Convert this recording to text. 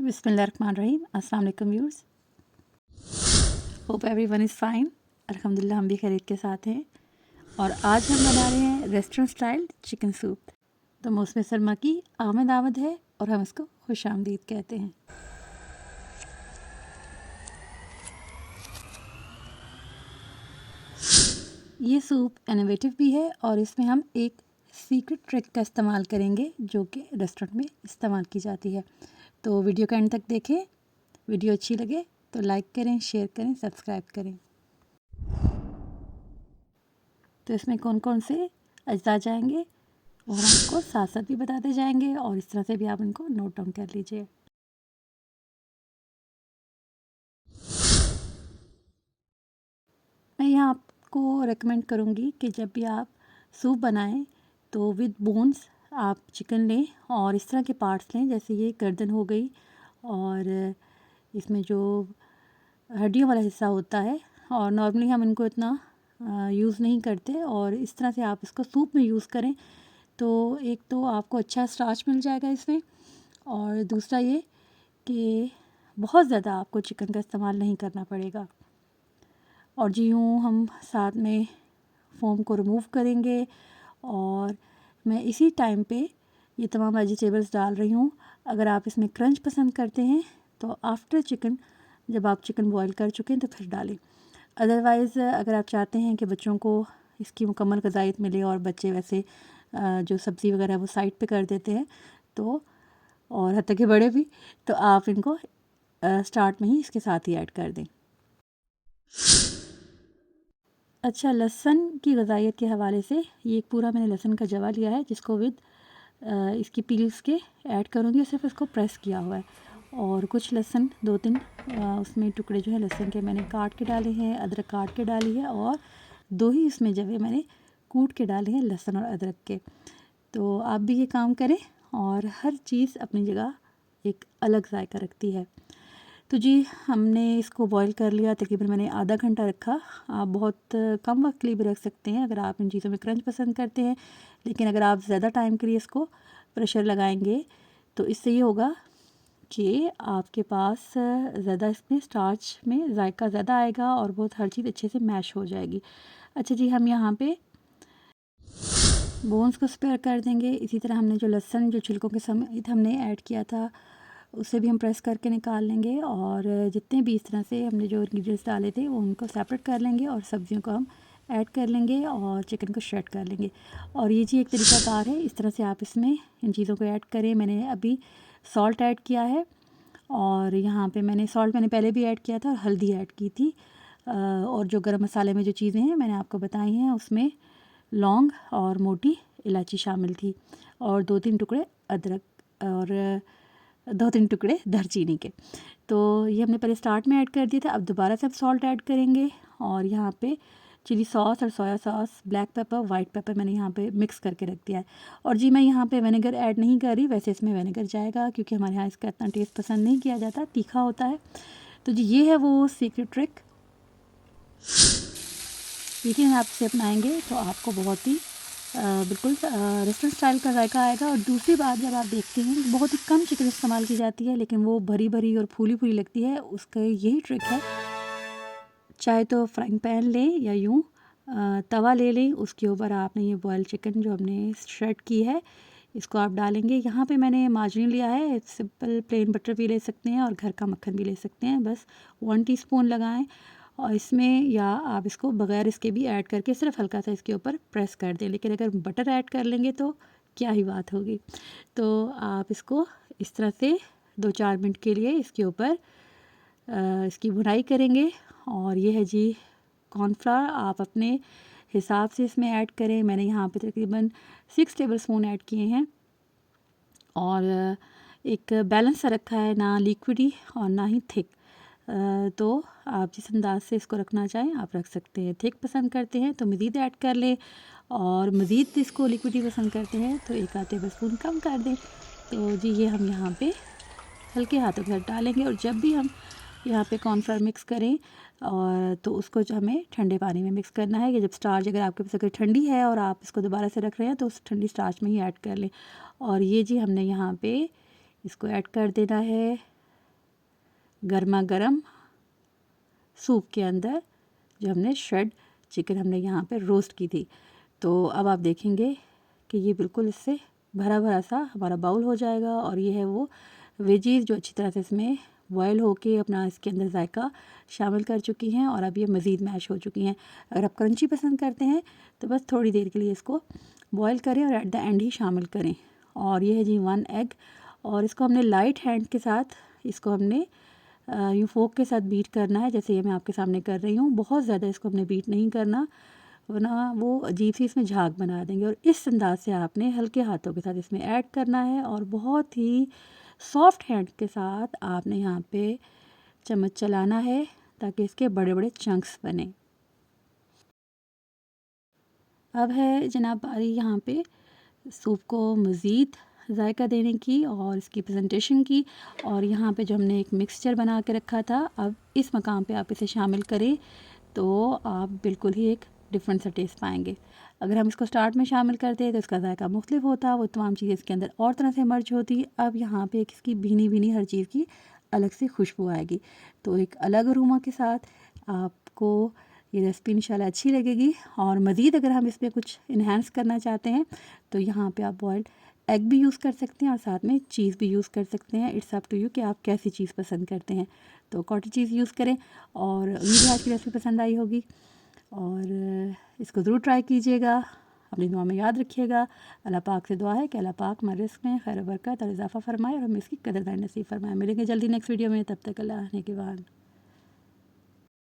बिस्मिल्लाहिर्रहमानिर्रहीम। अस्सलाम वालेकुम viewers, hope everyone is fine. अल्हम्दुलिल्लाह हम भी खैरियत के साथ हैं। और आज हम बना रहे हैं रेस्टोरेंट स्टाइल चिकन सूप। तो मौसम सरमा की आमद आमद है और हम इसको खुश आमदीद कहते हैं। ये सूप इनोवेटिव भी है और इसमें हम एक सीक्रेट ट्रिक का इस्तेमाल करेंगे जो कि रेस्टोरेंट में इस्तेमाल की जाती है। तो वीडियो का एंड तक देखें। वीडियो अच्छी लगे तो लाइक करें, शेयर करें, सब्सक्राइब करें। तो इसमें कौन कौन से अज्जा जाएंगे और हम आपको साथ साथ भी बताते जाएंगे और इस तरह से भी आप इनको नोट डाउन कर लीजिए। मैं यहाँ आपको रेकमेंड करूँगी कि जब भी आप सूप बनाएं तो विद बोन्स आप चिकन लें और इस तरह के पार्ट्स लें, जैसे ये गर्दन हो गई और इसमें जो हड्डियों वाला हिस्सा होता है। और नॉर्मली हम इनको इतना यूज़ नहीं करते और इस तरह से आप इसको सूप में यूज़ करें तो एक तो आपको अच्छा स्टार्च मिल जाएगा इसमें, और दूसरा ये कि बहुत ज़्यादा आपको चिकन का इस्तेमाल नहीं करना पड़ेगा। और जी यूँ हम साथ में फोम को रिमूव करेंगे और मैं इसी टाइम पे ये तमाम वेजिटेबल्स डाल रही हूँ। अगर आप इसमें क्रंच पसंद करते हैं तो आफ्टर चिकन, जब आप चिकन बॉईल कर चुके हैं तो फिर डालें। अदरवाइज़ अगर आप चाहते हैं कि बच्चों को इसकी मुकम्मल ग़िज़ाइयत मिले और बच्चे वैसे जो सब्ज़ी वगैरह वो साइड पे कर देते हैं, तो और हत्ता के बड़े भी, तो आप इनको स्टार्ट में ही इसके साथ ही ऐड कर दें। अच्छा, लहसुन की ग़िज़ाइयत के हवाले से ये एक पूरा मैंने लहसुन का जवा लिया है जिसको विद इसकी पील्स के ऐड करूँगी और सिर्फ इसको प्रेस किया हुआ है। और कुछ लहसुन 2-3 उसमें टुकड़े जो है लहसुन के मैंने काट के डाले हैं, अदरक काट के डाली है और 2 ही इसमें जवे मैंने कूट के डाले हैं लहसुन और अदरक के। तो आप भी ये काम करें और हर चीज़ अपनी जगह एक अलग जायका रखती है। तो जी हमने इसको बॉईल कर लिया, तकरीबन मैंने आधा घंटा रखा। आप बहुत कम वक्त के लिए भी रख सकते हैं अगर आप इन चीज़ों में क्रंच पसंद करते हैं, लेकिन अगर आप ज़्यादा टाइम के लिए इसको प्रेशर लगाएंगे तो इससे ये होगा कि आपके पास ज़्यादा इसमें स्टार्च में जायका ज़्यादा आएगा और बहुत हर चीज़ अच्छे से मैश हो जाएगी। अच्छा जी, हम यहाँ पे बोन्स को स्पेयर कर देंगे। इसी तरह हमने जो लहसुन जो छिलकों के समेत हमने ऐड किया था उसे भी हम प्रेस करके निकाल लेंगे और जितने भी इस तरह से हमने जो इंग्रेडिएंट्स डाले थे वो उनको सेपरेट कर लेंगे और सब्जियों को हम ऐड कर लेंगे और चिकन को श्रेड कर लेंगे। और ये जी एक तरीक़ाकार है, इस तरह से आप इसमें इन चीज़ों को ऐड करें। मैंने अभी सॉल्ट ऐड किया है और यहाँ पे मैंने सॉल्ट मैंने पहले भी ऐड किया था और हल्दी ऐड की थी। और जो गरम मसाले में जो चीज़ें हैं मैंने आपको बताई हैं, उसमें लौंग और मोटी इलायची शामिल थी और 2-3 टुकड़े अदरक और 2-3 टुकड़े दालचीनी के। तो ये हमने पहले स्टार्ट में ऐड कर दिया था। अब दोबारा से हम सॉल्ट ऐड करेंगे और यहाँ पे चिली सॉस और soya sauce, black pepper, white paper मैंने यहाँ पे मिक्स करके रख दिया है। और जी मैं यहाँ पे विनेगर ऐड नहीं कर रही, वैसे इसमें विनेगर जाएगा क्योंकि हमारे यहाँ इसका इतना टेस्ट पसंद नहीं किया जाता, तीखा होता है। तो जी ये है वो सीक्रेट ट्रिक, यकीन आप इसे अपनाएंगे तो आपको बहुत ही बिल्कुल रेस्टोरेंट स्टाइल का जायका आएगा। और दूसरी बात, जब आप देखते हैं बहुत ही कम चिकन इस्तेमाल की जाती है लेकिन वो भरी भरी और फूली फूली लगती है, उसका यही ट्रिक है। चाहे तो फ्राइंग पैन लें या यूँ तवा ले लें, उसके ऊपर आपने ये बॉयल चिकन जो हमने श्रेड की है इसको आप डालेंगे। यहाँ पे मैंने मार्जरीन लिया है, सिंपल प्लेन बटर भी ले सकते हैं और घर का मक्खन भी ले सकते हैं। बस 1 टीस्पून लगाएं और इसमें, या आप इसको बग़ैर इसके भी ऐड करके सिर्फ हल्का सा इसके ऊपर प्रेस कर दें। लेकिन अगर बटर ऐड कर लेंगे तो क्या ही बात होगी। तो आप इसको इस तरह से 2-4 मिनट के लिए इसके ऊपर इसकी भुनाई करेंगे। और ये है जी कॉर्नफ्लावर, आप अपने हिसाब से इसमें ऐड करें। मैंने यहाँ पे तकरीबन 6 टेबलस्पून ऐड किए हैं और एक बैलेंस सा रखा है, ना लिक्विडी और ना ही थिक। तो आप जिस अंदाज से इसको रखना चाहें आप रख सकते हैं। थिक पसंद करते हैं तो मज़ीद ऐड कर लें और मज़ीद इसको लिक्विडी पसंद करते हैं तो 1 टेबलस्पून कम कर दें। तो जी ये हम यहाँ पे हल्के हाथों के साथ डालेंगे। और जब भी हम यहाँ पे कॉर्नफ्लावर मिक्स करें और तो उसको जो हमें ठंडे पानी में मिक्स करना है, कि जब स्टार्च अगर आपके पास अगर ठंडी है और आप इसको दोबारा से रख रहे हैं तो उस ठंडी स्टार्च में ही ऐड कर लें। और ये जी हमने यहाँ पे इसको ऐड कर देना है गर्मा गर्म सूप के अंदर जो हमने श्रेड चिकन हमने यहाँ पे रोस्ट की थी। तो अब आप देखेंगे कि ये बिल्कुल इससे भरा भरा सा हमारा बाउल हो जाएगा और ये है वो वेजीज़ जो अच्छी तरह से इसमें बॉयल होके अपना इसके अंदर जायका शामिल कर चुकी हैं और अब ये मज़ीद मैश हो चुकी हैं। अगर आप क्रंची पसंद करते हैं तो बस थोड़ी देर के लिए इसको बॉयल करें और एट द एंड ही शामिल करें। और ये है जी 1 एग और इसको हमने लाइट हैंड के साथ इसको हमने यूँ फोक के साथ बीट करना है, जैसे ये मैं आपके सामने कर रही हूँ। बहुत ज़्यादा इसको हमने बीट नहीं करना, वरना वो अजीब सी इसमें झाग बना देंगे। और इस अंदाज से आपने हल्के हाथों के साथ इसमें ऐड करना है और बहुत ही सॉफ्ट हैंड के साथ आपने यहाँ पे चम्मच चलाना है ताकि इसके बड़े बड़े चंक्स बने। अब है जनाब बारी यहाँ पे सूप को मज़ीद जायका देने की और इसकी प्रेजेंटेशन की। और यहाँ पे जो हमने एक मिक्सचर बना के रखा था, अब इस मकाम पे आप इसे शामिल करें तो आप बिल्कुल ही एक डिफरेंट सा टेस्ट पाएंगे। अगर हम इसको स्टार्ट में शामिल करते तो इसका जायका मुख्तलिफ होता, वो तमाम चीज़ें इसके अंदर और तरह से मर्ज होती। अब यहाँ पे एक इसकी भीनी भीनी हर चीज़ की अलग से खुशबू आएगी, तो एक अलग अरोमा के साथ आपको ये रेसिपी इंशाल्लाह अच्छी लगेगी। और मज़ीद अगर हम इसमें कुछ इन्हेंस करना चाहते हैं तो यहाँ पे आप बॉइल्ड एग भी यूज़ कर सकते हैं और साथ में चीज़ भी यूज़ कर सकते हैं। इट्स अप टू यू कि आप कैसी चीज़ पसंद करते हैं। तो कॉटेज चीज़ यूज़ करें। और उम्मीद है आज की रेसिपी पसंद आई होगी और इसको ज़रूर ट्राई कीजिएगा। अपनी दुआ में याद रखिएगा। अल्लाह पाक से दुआ है कि अल्लाह पाक हमारे रिस्क में खैर बरकत और इजाफ़ा फरमाए और हमें इसकी कदरदारी नसीब फरमाए। मिलेंगे जल्दी नेक्स्ट वीडियो में, तब तक अल्लाह ने के बाद।